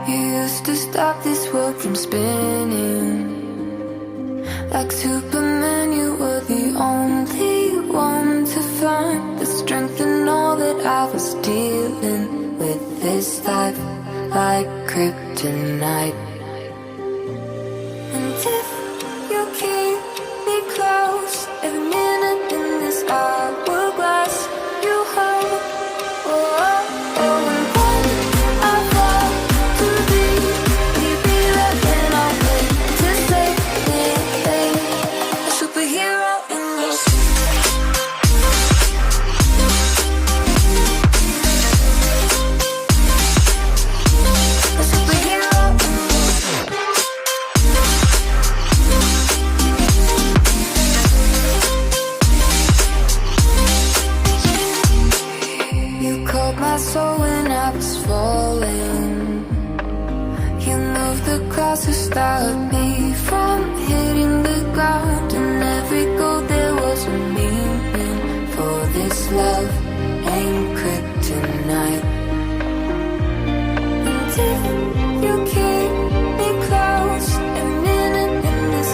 used to stop this world from spinning. Like Superman, you were the only one to find the strength in all that I was dealing with. This life like kryptonite. And if you keep me close, every minute in this hourglass you hold. Oh, oh, oh. And when I fall to be, you be there when I wait to save me. A superhero in your my soul when I was falling. You moved the cross to stop me from hitting the ground. And every goal there was a meaning. For this love ain't kryptonite. And if you keep me close, every minute in this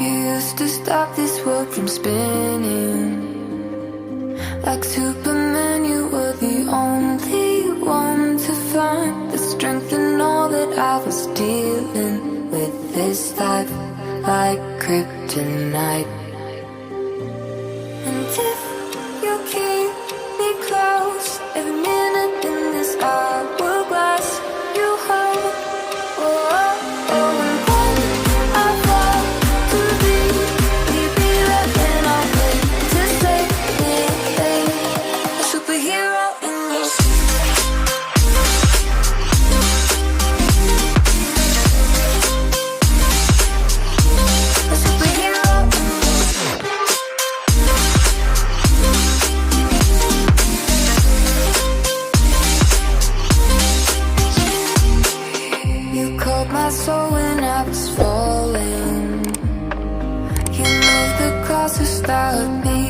You used to stop this world from spinning. Like Superman, you were the only one to find the strength in all that I was dealing with. This life like kryptonite. And if you keep me close, every minute in this hourglass, you hold. Oh, oh, oh, and when I fall to be there, and I'll wait to save me, a superhero in your a superhero in you called my soul when I was falling. You moved the clouds to stop me